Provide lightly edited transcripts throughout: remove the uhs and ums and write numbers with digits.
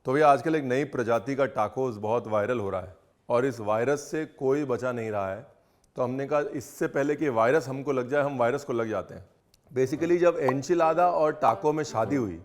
तो भैया आजकल एक नई प्रजाति का टाकोस बहुत वायरल हो रहा है और इस वायरस से कोई बचा नहीं रहा है। तो हमने कहा इससे पहले कि वायरस हमको लग जाए, हम वायरस को लग जाते हैं। बेसिकली जब एनचिलादा और टाको में शादी हुई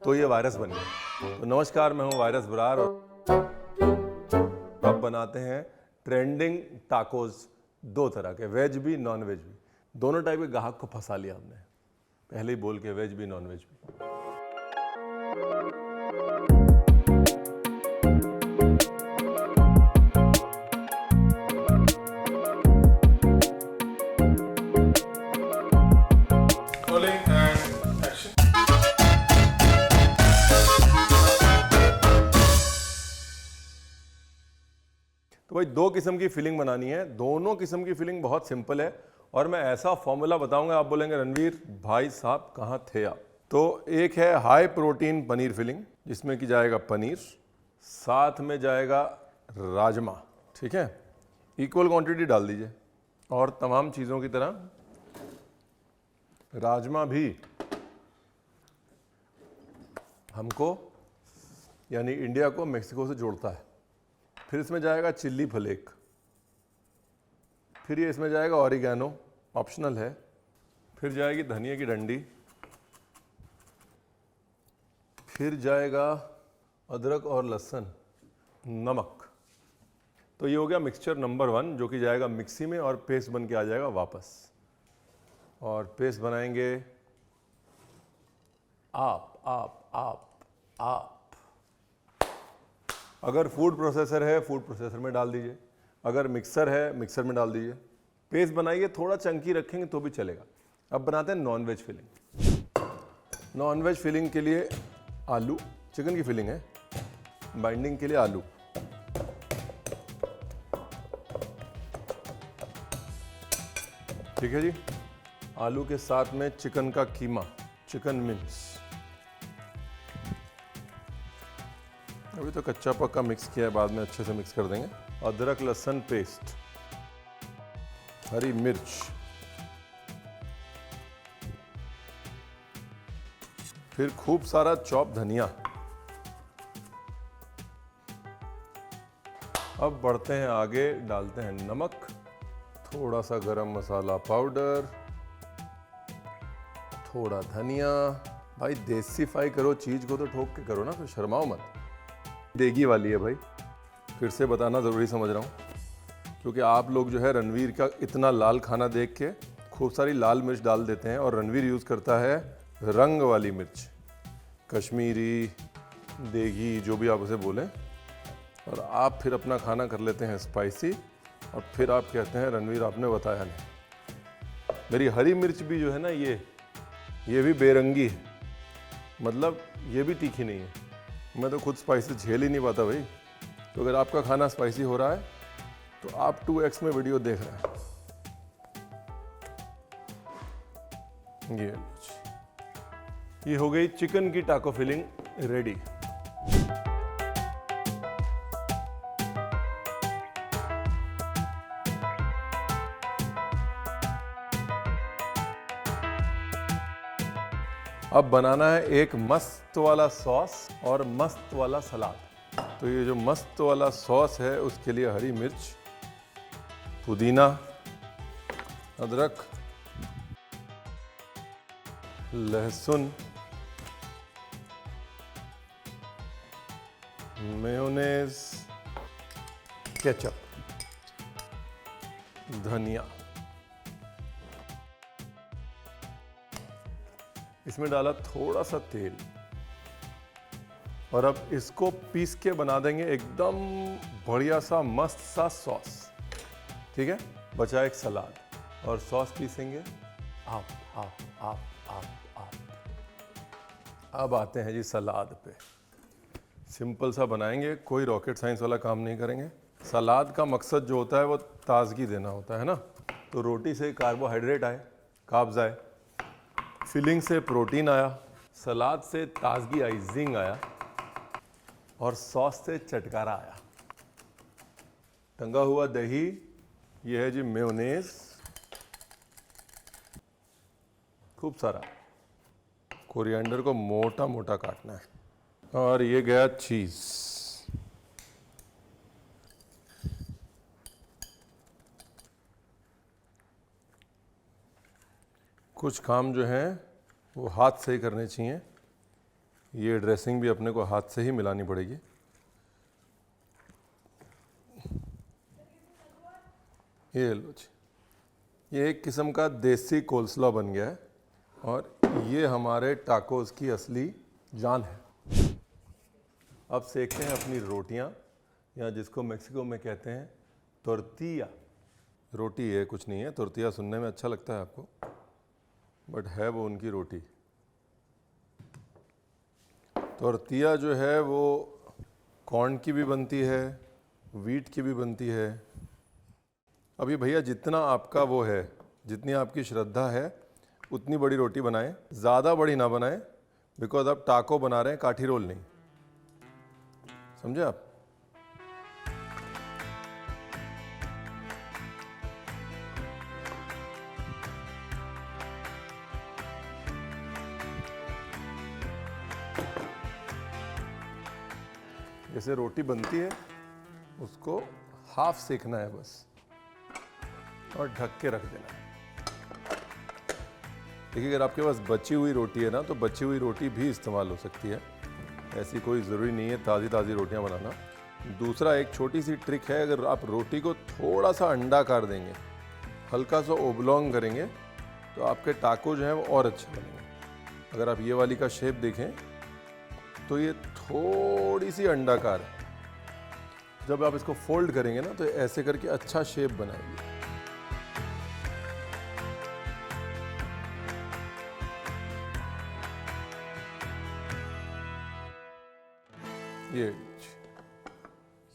तो ये वायरस बन गया। तो नमस्कार, मैं हूँ वायरस बुरार और अब बनाते हैं ट्रेंडिंग टाकोस, दो तरह के, वेज भी नॉन वेज भी। दोनों टाइप के ग्राहक को फंसा लिया हमने, पहले ही बोल के, वेज भी नॉन वेज भी। तो भाई दो किस्म की फिलिंग बनानी है, दोनों किस्म की फिलिंग बहुत सिंपल है और मैं ऐसा फॉर्मूला बताऊंगा, आप बोलेंगे रणवीर भाई साहब कहाँ थे आप। तो एक है हाई प्रोटीन पनीर फिलिंग, जिसमें कि जाएगा पनीर, साथ में जाएगा राजमा, ठीक है, इक्वल क्वांटिटी डाल दीजिए। और तमाम चीज़ों की तरह राजमा भी हमको यानी इंडिया को मेक्सिको से जोड़ता है। फिर इसमें जाएगा चिल्ली फ्लेक, फिर ये इसमें जाएगा ऑरिगेनो, ऑप्शनल है, फिर जाएगी धनिया की डंडी, फिर जाएगा अदरक और लहसुन, नमक। तो ये हो गया मिक्सचर नंबर 1, जो कि जाएगा मिक्सी में और पेस्ट बन के आ जाएगा वापस। और पेस्ट बनाएंगे आप। अगर फूड प्रोसेसर है, फूड प्रोसेसर में डाल दीजिए, अगर मिक्सर है, मिक्सर में डाल दीजिए। पेस्ट बनाइए, थोड़ा चंकी रखेंगे तो भी चलेगा। अब बनाते हैं non veg filling. Non veg filling के लिए आलू, चिकन की फिलिंग है, बाइंडिंग के लिए आलू, ठीक है जी। आलू के साथ में चिकन का कीमा, चिकन मिंच, अभी तो कच्चा पक्का मिक्स किया है, बाद में अच्छे से मिक्स कर देंगे। अदरक लहसुन पेस्ट, हरी मिर्च, फिर खूब सारा चॉप धनिया। अब बढ़ते हैं आगे, डालते हैं नमक, थोड़ा सा गरम मसाला पाउडर, थोड़ा धनिया। भाई देसीफाई करो चीज को, तो ठोक के करो ना, तो शर्माओ मत। देगी वाली है भाई, फिर से बताना ज़रूरी समझ रहा हूँ, क्योंकि आप लोग जो है रणवीर का इतना लाल खाना देख के खूब सारी लाल मिर्च डाल देते हैं, और रणवीर यूज़ करता है रंग वाली मिर्च, कश्मीरी, देगी, जो भी आप उसे बोलें। और आप फिर अपना खाना कर लेते हैं स्पाइसी, और फिर आप कहते हैं रणवीर आपने बताया नहीं। मेरी हरी मिर्च भी जो है ना, ये भी बेरंगी है, मतलब ये भी तीखी नहीं है। मैं तो खुद स्पाइसी झेल ही नहीं पाता भाई। तो अगर आपका खाना स्पाइसी हो रहा है तो आप 2x में वीडियो देख रहे हैं। ये हो गई चिकन की टाको फिलिंग रेडी। अब बनाना है एक मस्त वाला सॉस और मस्त वाला सलाद। तो ये जो मस्त वाला सॉस है, उसके लिए हरी मिर्च, पुदीना, अदरक, लहसुन, मेयोनेज, केचप, धनिया, इसमें डाला थोड़ा सा तेल, और अब इसको पीस के बना देंगे एकदम बढ़िया सा मस्त सा सॉस, ठीक है। बचा एक सलाद और सॉस पीसेंगे। आप अब आते हैं जी सलाद पे। सिंपल सा बनाएंगे, कोई रॉकेट साइंस वाला काम नहीं करेंगे। सलाद का मकसद जो होता है वो ताजगी देना होता है ना। तो रोटी से कार्बोहाइड्रेट आए, कार्ब्स आए, फिलिंग से प्रोटीन आया, सलाद से ताजगी आई, जिंग आया, और सॉस से चटकारा आया। टंगा हुआ दही, ये है जी मेयोनेज, खूब सारा। कोरिएंडर को मोटा मोटा काटना है। और ये गया चीज़। कुछ काम जो हैं वो हाथ से ही करने चाहिए। ये ड्रेसिंग भी अपने को हाथ से ही मिलानी पड़ेगी। ये लो जी, ये एक किस्म का देसी कोल्स्लॉ बन गया है और ये हमारे टाकोस की असली जान है। अब सेकते हैं अपनी रोटियां, या जिसको मेक्सिको में कहते हैं तोर्तिया। रोटी है, कुछ नहीं है। तोर्तिया सुनने में अच्छा लगता है आपको, बट है वो उनकी रोटी। तोर्तिया जो है वो कॉर्न की भी बनती है, वीट की भी बनती है। अब ये भैया जितना आपका वो है, जितनी आपकी श्रद्धा है, उतनी बड़ी रोटी बनाएं। ज़्यादा बड़ी ना बनाएं, बिकॉज आप टाको बना रहे हैं, काठी रोल नहीं। समझे आप? जैसे रोटी बनती है उसको हाफ सेकना है बस, और ढक के रख देना है। देखिए, अगर आपके पास बची हुई रोटी है ना, तो बची हुई रोटी भी इस्तेमाल हो सकती है। ऐसी कोई ज़रूरी नहीं है ताज़ी ताज़ी रोटियां बनाना। दूसरा, एक छोटी सी ट्रिक है, अगर आप रोटी को थोड़ा सा अंडाकार देंगे, हल्का सा ओब्लॉन्ग करेंगे, तो आपके टाको जो हैं वो और अच्छे बनेंगे। अगर आप ये वाली का शेप देखें तो ये थोड़ी सी अंडाकार है। जब आप इसको फोल्ड करेंगे ना, तो ऐसे करके अच्छा शेप बनाएगी।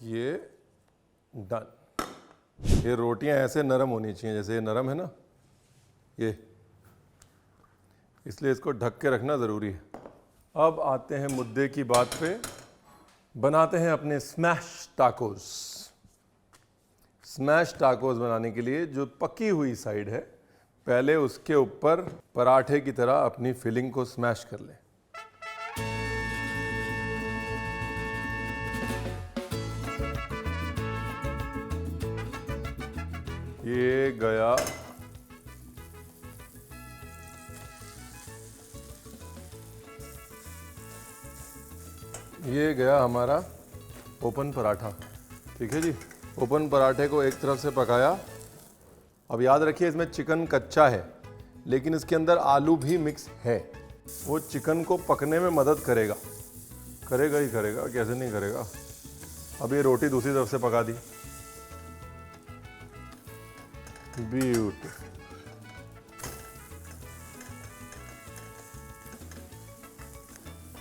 ये डन। ये रोटियां ऐसे नरम होनी चाहिए जैसे ये नरम है ना, ये, इसलिए इसको ढक के रखना ज़रूरी है। अब आते हैं मुद्दे की बात पे, बनाते हैं अपने स्मैश टाकोस। स्मैश टाकोस बनाने के लिए जो पकी हुई साइड है, पहले उसके ऊपर पराठे की तरह अपनी फिलिंग को स्मैश कर लें। ये गया हमारा ओपन पराठा। ठीक है जी, ओपन पराठे को एक तरफ से पकाया। अब याद रखिए, इसमें चिकन कच्चा है, लेकिन इसके अंदर आलू भी मिक्स है। वो चिकन को पकने में मदद करेगा ही करेगा, कैसे नहीं करेगा। अब ये रोटी दूसरी तरफ से पका दी। ब्यूटीफुल।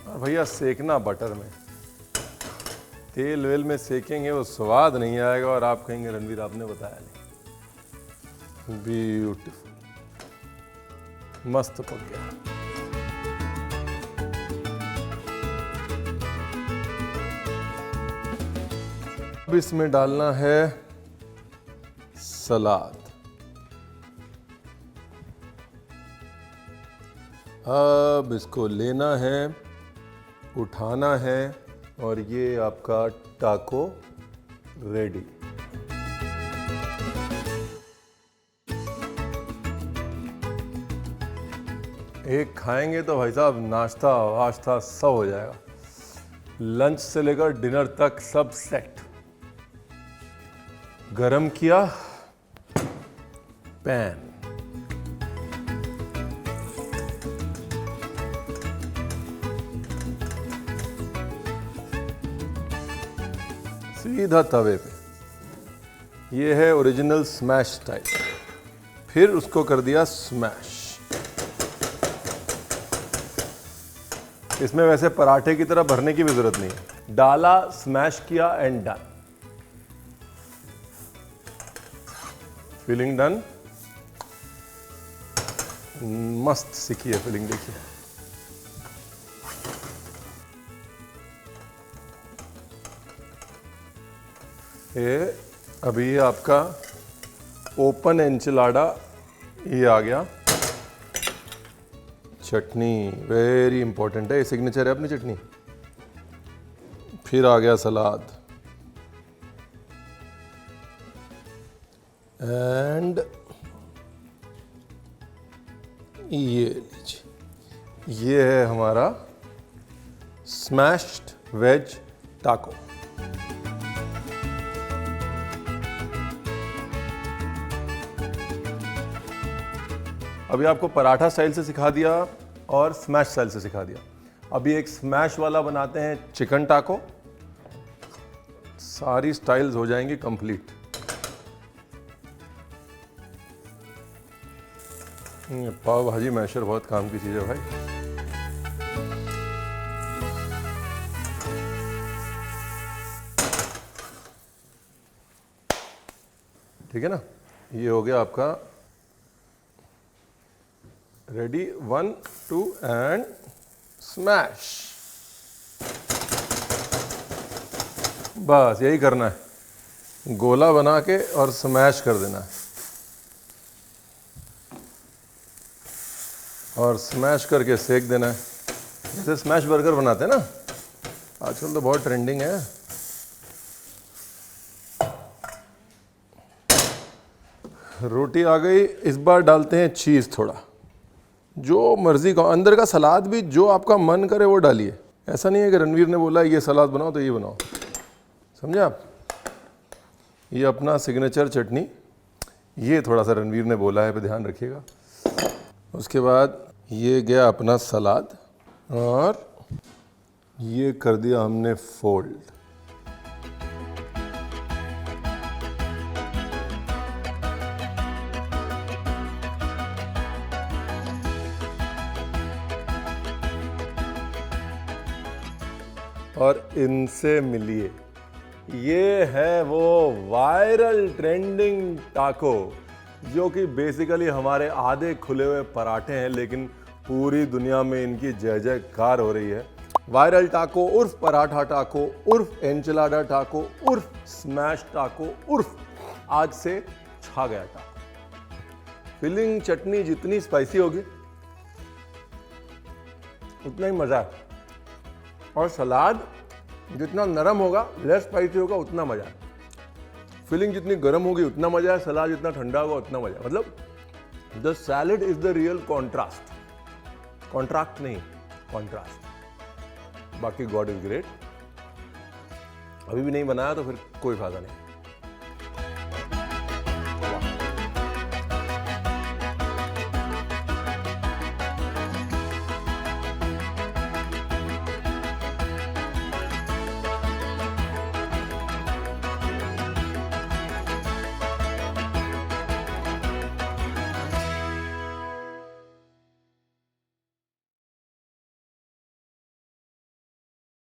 और भैया सेकना बटर में, तेल वेल में सेकेंगे वो स्वाद नहीं आएगा और आप कहेंगे रणवीर आपने बताया नहीं। ब्यूटीफुल, मस्त पक गया। अब इसमें डालना है सलाद। अब इसको लेना है, उठाना है, और ये आपका टाको रेडी। एक खाएंगे तो भाई साहब नाश्ता वाश्ता सब हो जाएगा। लंच से लेकर डिनर तक सब सेट। गरम किया पैन, सीधा तवे पे। ये है ओरिजिनल स्मैश टाइप। फिर उसको कर दिया स्मैश। इसमें वैसे पराठे की तरह भरने की भी जरूरत नहीं है। डाला, स्मैश किया एंड डन। Filling done. मस्त सीखी है फिलिंग, देखिए। ये अभी आपका ओपन एंचिलाडा ये आ गया। चटनी वेरी इंपॉर्टेंट है, सिग्नेचर है अपनी चटनी। फिर आ गया सलाद एंड ये लीजिए, ये है हमारा स्मैश्ड वेज टाको। अभी आपको पराठा स्टाइल से सिखा दिया और स्मैश स्टाइल से सिखा दिया। अभी एक स्मैश वाला बनाते हैं चिकन टाको, सारी स्टाइल्स हो जाएंगी कंप्लीट। पाव भाजी मैशर बहुत काम की चीज़ है भाई। ठीक है ना, ये हो गया आपका रेडी। 1 2 and smash. बस यही करना है, गोला बना के और स्मैश कर देना है और स्मैश करके सेक देना है। जैसे स्मैश बर्गर बनाते हैं ना, आजकल तो बहुत ट्रेंडिंग है। रोटी आ गई, इस बार डालते हैं चीज़ थोड़ा, जो मर्जी का। अंदर का सलाद भी जो आपका मन करे वो डालिए। ऐसा नहीं है कि रणवीर ने बोला ये सलाद बनाओ तो ये बनाओ, समझे आप। ये अपना सिग्नेचर चटनी, ये थोड़ा सा रणवीर ने बोला है, पे ध्यान रखिएगा। उसके बाद ये गया अपना सलाद और ये कर दिया हमने फोल्ड। और इनसे मिलिए, ये है वो वायरल ट्रेंडिंग टाको, जो कि बेसिकली हमारे आधे खुले हुए पराठे हैं, लेकिन पूरी दुनिया में इनकी जय जयकार हो रही है। वायरल टाको उर्फ पराठा टाको उर्फ एंचिलाडा टाको उर्फ स्मैश टाको उर्फ आज से छा गया टाको। फिलिंग चटनी जितनी स्पाइसी होगी उतना ही मजा है, और सलाद जितना नरम होगा, लेस स्पाइसी होगा, उतना मजा है। फिलिंग जितनी गर्म होगी उतना मजा है, सलाद जितना ठंडा होगा उतना मजा है। मतलब the salad is the real contrast, contract नहीं, कॉन्ट्रास्ट। बाकी गॉड इज ग्रेट। अभी भी नहीं बनाया तो फिर कोई फायदा नहीं।